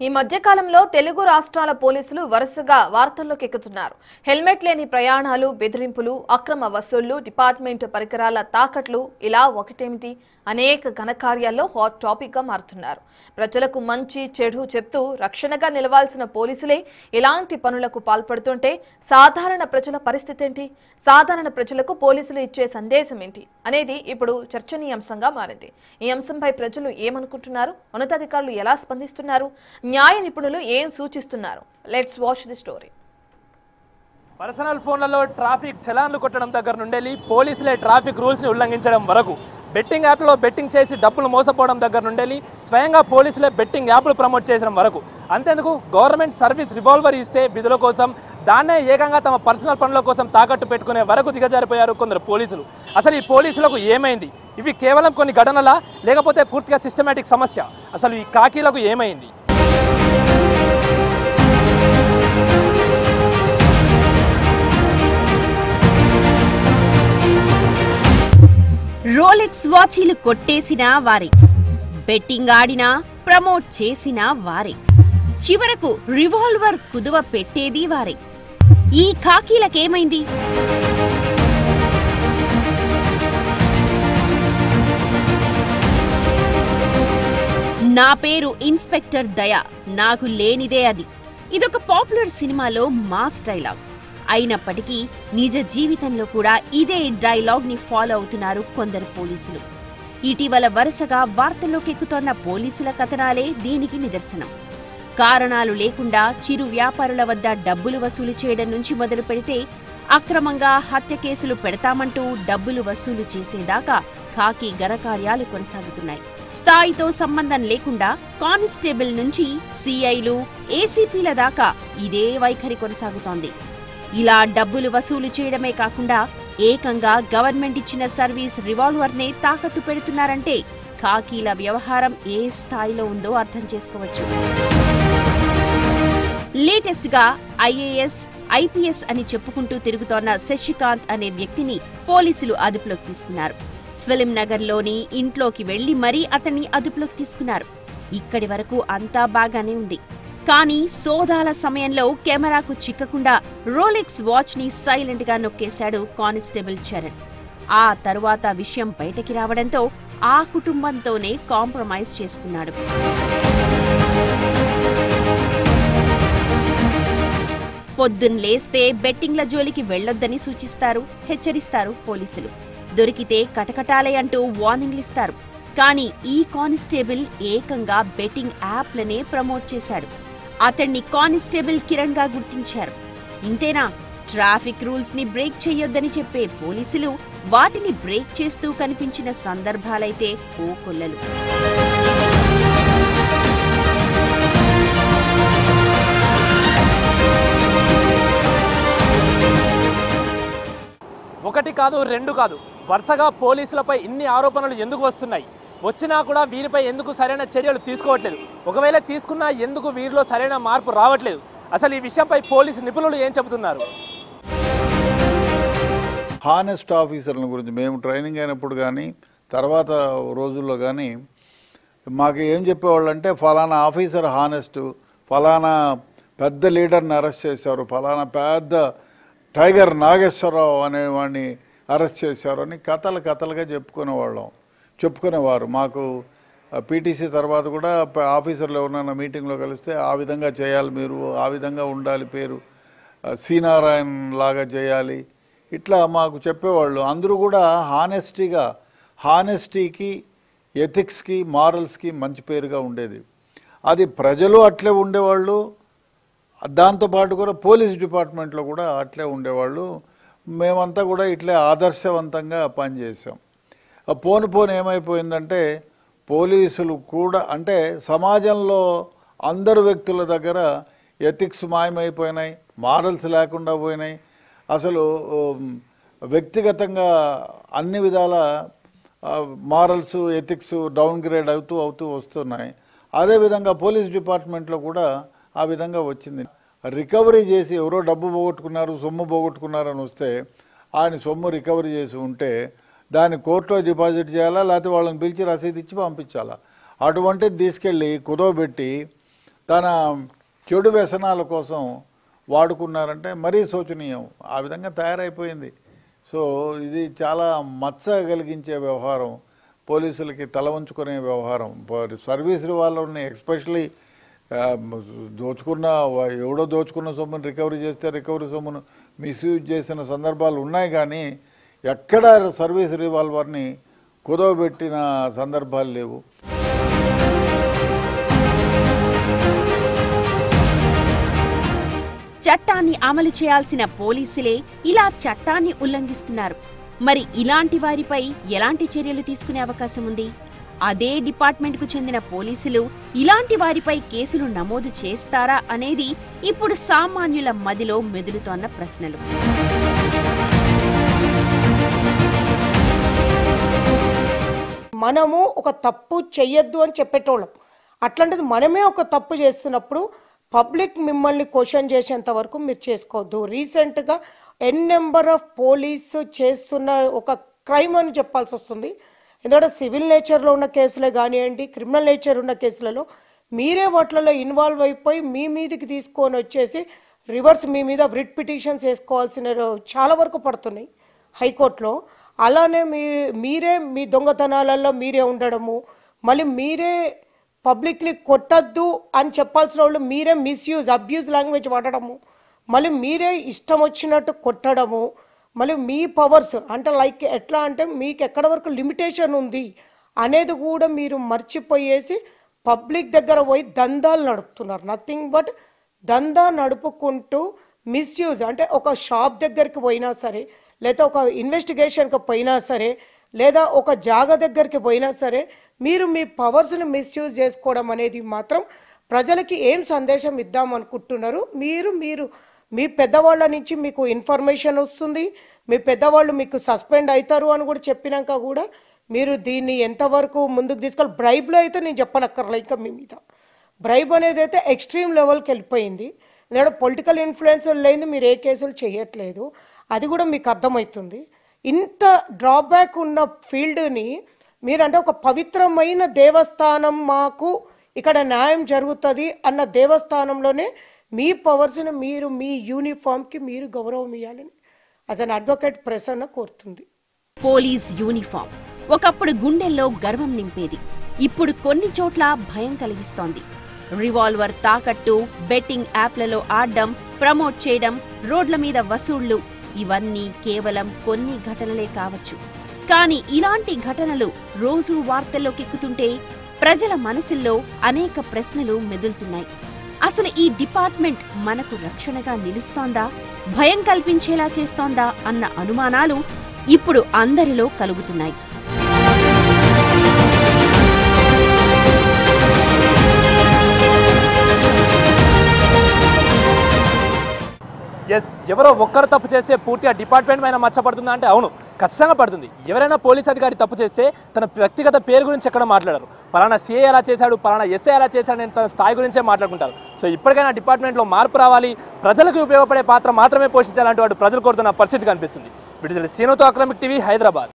ఈ మధ్య కాలంలో తెలుగు రాష్ట్రాల పోలీసులు వరుసగా వార్తల్లోకి ఎక్కుతున్నారు. హెల్మెట్ లేని ప్రయాణాలు, బెదిరింపులు, అక్రమ వసూళ్లు, డిపార్ట్మెంట్ పరికరాల తాకట్లు, ఇలా ఒకటేమిటి అనేక ఘనకార్యాల్లో హాట్ టాపిక్ గా మారుతున్నారు. ప్రజలకు మంచి చెడు చెప్తూ రక్షణగా నిలవాల్సిన పోలీసులే ఇలాంటి పనులకు పాల్పడుతుంటే సాధారణ ప్రజల పరిస్థితి ఏంటి? సాధారణ ప్రజలకు పోలీసులు ఇచ్చే సందేశం ఏంటి అనేది ఇప్పుడు చర్చనీయాంశంగా మారింది. ఈ అంశంపై ప్రజలు ఏమనుకుంటున్నారు? ఉన్నతాధికారులు ఎలా స్పందిస్తున్నారు? న్యాయ నిపుణులు ఏం సూచిస్తున్నారు? Let's watch the story. Personal ఫోన్లలో ట్రాఫిక్ చలాన్లు కొట్టడం దగ్గర నుండి పోలీసులే ట్రాఫిక్ రూల్స్ని ఉల్లంఘించడం వరకు, బెట్టింగ్ యాప్లో బెట్టింగ్ చేసి డబ్బులు మోసపోవడం దగ్గర నుండి స్వయంగా పోలీసులే బెట్టింగ్ యాప్లు ప్రమోట్ చేయడం వరకు, అంతేందుకు గవర్నమెంట్ సర్వీస్ రివాల్వర్ ఇస్తే విధుల కోసం దాన్నే ఏకంగా తమ పర్సనల్ పనుల కోసం తాకట్టు పెట్టుకునే వరకు దిగజారిపోయారు కొందరు పోలీసులు. అసలు ఈ పోలీసులకు ఏమైంది? ఇవి కేవలం కొన్ని ఘటనలా, లేకపోతే పూర్తిగా సిస్టమేటిక్ సమస్య? అసలు ఈ కాకీలకు ఏమైంది? రోలెక్స్ వాచీలు కొట్టేసినా వారే, బెట్టింగ్ ఆడినా ప్రమోట్ చేసినా వారే, చివరకు రివాల్వర్ కుదువ పెట్టేది వారే. ఈ ఖాకీలకేమైంది? నా పేరు ఇన్స్పెక్టర్ దయా, నాకు లేనిదే అది. ఇదొక పాపులర్ సినిమాలో మాస్ డైలాగ్ అయినప్పటికీ నిజ జీవితంలో కూడా ఇదే డైలాగ్ ని ఫాలో అవుతున్నారు కొందరు పోలీసులు. ఇటీవల వరుసగా వార్తల్లోకి ఎక్కుతోన్న పోలీసుల కథనాలే దీనికి నిదర్శనం. కారణాలు లేకుండా చిరు వ్యాపారుల వద్ద డబ్బులు వసూలు చేయడం నుంచి మొదలు పెడితే అక్రమంగా హత్య కేసులు పెడతామంటూ డబ్బులు వసూలు చేసేదాకా ఖాకీ ఘనకార్యాలు కొనసాగుతున్నాయి. స్థాయితో సంబంధం లేకుండా కానిస్టేబుల్ నుంచి సిఐలు, ఏసీపీల దాకా ఇదే వైఖరి కొనసాగుతోంది. ఇలా డబ్బులు వసూలు చేయడమే కాకుండా ఏకంగా గవర్నమెంట్ ఇచ్చిన సర్వీస్ రివాల్వర్నే తాకట్టు పెడుతున్నారంటే ఖాకీల వ్యవహారం ఏ స్థాయిలో ఉందో అర్థం చేసుకోవచ్చు. లేటెస్ట్ గా ఐఏఎస్, ఐపీఎస్ అని చెప్పుకుంటూ తిరుగుతోన్న శశికాంత్ అనే వ్యక్తిని పోలీసులు అదుపులోకి తీసుకున్నారు. ఫిలిం నగర్ లోని ఇంట్లోకి వెళ్లి మరీ అతన్ని అదుపులోకి తీసుకున్నారు. ఇక్కడి వరకు అంతా బాగానే ఉంది. కానీ సోదాల సమయంలో కెమెరాకు చిక్కకుండా రోలెక్స్ వాచ్ ని సైలెంట్ గా నొక్కేశాడు కానిస్టేబుల్ చరణ్. ఆ తరువాత విషయం బయటకి రావడంతో ఆ కుటుంబంతోనే కాంప్రమైజ్ చేసుకున్నాడు. పొద్దున్నేస్తే బెట్టింగ్ల జోలికి వెళ్లొద్దని సూచిస్తారు, హెచ్చరిస్తారు పోలీసులు. దొరికితే కటకటాలే అంటూ వార్నింగ్లిస్తారు. కానీ ఈ కానిస్టేబుల్ ఏకంగా బెట్టింగ్ యాప్లనే ప్రమోట్ చేశాడు. అతన్ని కానిస్టేబుల్ కిరణ్ గా గుర్తించారు. ఇంతేనా? ట్రాఫిక్ రూల్స్ ని బ్రేక్ చేయొద్దని చెప్పే పోలీసులు వాటిని బ్రేక్ చేస్తూ కనిపించిన సందర్భాలైతే ఓ కొల్లలు. ఒకటి కాదు, రెండు కాదు, వరుసగా పోలీసులపై ఇన్ని ఆరోపణలు ఎందుకు వస్తున్నాయి? వచ్చినా కూడా వీరిపై ఎందుకు సరైన చర్యలు తీసుకోవట్లేదు? ఒకవేళ తీసుకున్నా ఎందుకు వీరిలో సరైన మార్పు రావట్లేదు? అసలు ఈ విషయంపై పోలీసు నిపుణులు ఏం చెబుతున్నారు? హానెస్ట్ ఆఫీసర్ల గురించి మేము ట్రైనింగ్ అయినప్పుడు కానీ తర్వాత రోజుల్లో కానీ మాకు ఏం చెప్పేవాళ్ళు అంటే, ఫలానా ఆఫీసర్ హానెస్ట్, ఫలానా పెద్ద లీడర్ని అరెస్ట్ చేశారు, ఫలానా పెద్ద టైగర్ నాగేశ్వరరావు అనేవాడిని అరెస్ట్ చేశారు అని కథలుగా చెప్పుకునేవారు. మాకు పీటీసీ తర్వాత కూడా ఆఫీసర్లు ఎవరైనా మీటింగ్లో కలిస్తే ఆ విధంగా చేయాలి, మీరు ఆ విధంగా ఉండాలి, పేరు శ్రీనారాయణ లాగా చేయాలి, ఇట్లా మాకు చెప్పేవాళ్ళు. అందరూ కూడా హానెస్టీకి, ఎథిక్స్కి, మారల్స్కి మంచి పేరుగా ఉండేది. అది ప్రజలు అట్లే ఉండేవాళ్ళు, దాంతోపాటు కూడా పోలీస్ డిపార్ట్మెంట్లో కూడా అట్లే ఉండేవాళ్ళు. మేమంతా కూడా ఇట్లే ఆదర్శవంతంగా పనిచేసాం. పోను ఏమైపోయిందంటే, పోలీసులు కూడా అంటే సమాజంలో అందరు వ్యక్తుల దగ్గర ఎథిక్స్ మాయమైపోయినాయి, మారల్స్ లేకుండా పోయినాయి. అసలు వ్యక్తిగతంగా అన్ని విధాల మారల్స్, ఎథిక్స్ డౌన్ గ్రేడ్ అవుతూ వస్తున్నాయి. అదేవిధంగా పోలీస్ డిపార్ట్మెంట్లో కూడా ఆ విధంగా వచ్చింది. రికవరీ చేసి ఎవరో డబ్బు పోగొట్టుకున్నారు, సొమ్ము పోగొట్టుకున్నారు అని వస్తే ఆయన సొమ్ము రికవరీ చేసి ఉంటే దాన్ని కోర్టులో డిపాజిట్ చేయాలా, లేకపోతే వాళ్ళని పిలిచి రసీదు ఇచ్చి పంపించాలా. అటువంటిది తీసుకెళ్ళి కుదవబెట్టి తన చెడు వ్యసనాల కోసం వాడుకున్నారంటే మరీ శోచనీయం. ఆ విధంగా తయారైపోయింది. సో ఇది చాలా మచ్చ కలిగించే వ్యవహారం, పోలీసులకి తల వంచుకునే వ్యవహారం. సర్వీస్ వాళ్ళని ఎస్పెషలీ ఎవడో దోచుకున్న సొమ్మును రికవరీ చేస్తే రికవరీ సొమ్మును మిస్యూజ్ చేసిన సందర్భాలు ఉన్నాయి, కానీ ఎక్కడ సర్వీస్ రివాల్వర్ని కుదవబెట్టిన సందర్భాలు లేవు. చట్టాన్ని అమలు చేయాల్సిన పోలీసులే ఇలా చట్టాన్ని ఉల్లంఘిస్తున్నారు. మరి ఇలాంటి వారిపై ఎలాంటి చర్యలు తీసుకునే అవకాశం ఉంది? అదే డిపార్ట్మెంట్కు చెందిన పోలీసులు ఇలాంటి వారిపై కేసులు నమోదు చేస్తారా అనేది ఇప్పుడు సామాన్యుల మదిలో మెదులుతోన్న ప్రశ్నలు. మనము ఒక తప్పు చెయ్యొద్దు అని చెప్పేటోళ్ళం. అట్లాంటిది మనమే ఒక తప్పు చేస్తున్నప్పుడు పబ్లిక్ మిమ్మల్ని క్వశ్చన్ చేసేంత వరకు మీరు చేసుకోవద్దు. రీసెంట్గా నెంబర్ ఆఫ్ పోలీసు చేస్తున్న ఒక క్రైమ్ అని చెప్పాల్సి వస్తుంది. ఎందుకంటే సివిల్ నేచర్లో ఉన్న కేసులే కానివ్వండి, క్రిమినల్ నేచర్ ఉన్న కేసులలో మీరే వాటిలలో ఇన్వాల్వ్ అయిపోయి మీ మీదకి తీసుకొని వచ్చేసి రివర్స్ మీ మీద రిట్ పిటిషన్స్ వేసుకోవాల్సిన చాలా వరకు పడుతున్నాయి హైకోర్టులో. అలానే మీరే మీ దొంగతనాలలో మీరే ఉండడము, మళ్ళీ మీరే పబ్లిక్ని కొట్టద్దు అని చెప్పాల్సిన వాళ్ళు మీరే మిస్యూజ్ అబ్యూజ్ లాంగ్వేజ్ వాడడము, మళ్ళీ మీరే ఇష్టం వచ్చినట్టు కొట్టడము, మళ్ళీ మీ పవర్స్ అంటే లైక్ ఎట్లా అంటే మీకు ఎక్కడ వరకు లిమిటేషన్ ఉంది అనేది కూడా మీరు మర్చిపోయేసి పబ్లిక్ దగ్గర పోయి దందాలు నడుపుతున్నారు. నథింగ్ బట్ దందా నడుపుకుంటూ మిస్యూజ్ అంటే ఒక షాప్ దగ్గరికి పోయినా సరే, లేదా ఒక ఇన్వెస్టిగేషన్కి పోయినా సరే, లేదా ఒక జాగా దగ్గరికి పోయినా సరే మీరు మీ పవర్స్ని మిస్యూజ్ చేసుకోవడం అనేది మాత్రం ప్రజలకి ఏం సందేశం ఇద్దాం అనుకుంటున్నారు? మీరు మీ పెద్దవాళ్ళ నుంచి మీకు ఇన్ఫర్మేషన్ వస్తుంది, మీ పెద్దవాళ్ళు మీకు సస్పెండ్ అవుతారు అని కూడా చెప్పినాక కూడా మీరు దీన్ని ఎంతవరకు ముందుకు తీసుకెళ్ళి బ్రైబ్లో అయితే నేను చెప్పనక్కర్లే. ఇంకా మీ మీద బ్రైబ్ అనేది అయితే ఎక్స్ట్రీమ్ లెవెల్కి వెళ్ళిపోయింది. ఎందుకంటే పొలిటికల్ ఇన్ఫ్లుయెన్స్ లేని మీరు ఏ కేసులు చేయట్లేదు, అది కూడా మీకు అర్థమవుతుంది. ఇంత డ్రాబ్యాక్ ఉన్న ఫీల్డ్ని మీరంటే ఒక పవిత్రమైన దేవస్థానం, మాకు ఇక్కడ న్యాయం జరుగుతుంది అన్న దేవస్థానంలోనే మీ పవర్స్ని మీరు మీ యూనిఫామ్కి మీరు గౌరవం ఇవ్వాలని యాజ్ అన్ అడ్వకేట్ ప్రసన్న కోరుతుంది. పోలీస్ యూనిఫామ్ ఒకప్పుడు గుండెల్లో గర్వం నింపేది, ఇప్పుడు కొన్ని చోట్ల భయం కలిగిస్తోంది. రివాల్వర్ తాకట్టు, బెట్టింగ్ యాప్లలో ఆడడం, ప్రమోట్ చేయడం, రోడ్ల మీద వసూళ్లు ఇవన్నీ కేవలం కొన్ని ఘటనలే కావచ్చు. కానీ ఇలాంటి ఘటనలు రోజూ వార్తల్లోకెక్కుతుంటే ప్రజల మనసుల్లో అనేక ప్రశ్నలు మెదులుతున్నాయి. అసలు ఈ డిపార్ట్మెంట్ మనకు రక్షణగా నిలుస్తోందా, భయం కల్పించేలా చేస్తోందా అన్న అనుమానాలు ఇప్పుడు అందరిలో కలుగుతున్నాయి. ఎస్, ఎవరో ఒక్కరు తప్పు చేస్తే పూర్తిగా డిపార్ట్మెంట్ పైన మచ్చపడుతుందా అంటే అవును, ఖచ్చితంగా పడుతుంది. ఎవరైనా పోలీస్ అధికారి తప్పు చేస్తే తన వ్యక్తిగత పేరు గురించి ఎక్కడ మాట్లాడరు. పలానా సీఏ ఎలా చేశాడు, పలానా ఎస్ఐ ఎలా చేశాడు అని తన స్థాయి గురించే మాట్లాడుకుంటారు. సో ఇప్పటికైనా డిపార్ట్మెంట్లో మార్పు రావాలి, ప్రజలకు ఉపయోగపడే పాత్ర మాత్రమే పోషించాలంటూ వాడు ప్రజలు కోరుతున్న పరిస్థితి కనిపిస్తుంది. విడుదల సీనుతో అక్రమిక్ టీవీ, హైదరాబాద్.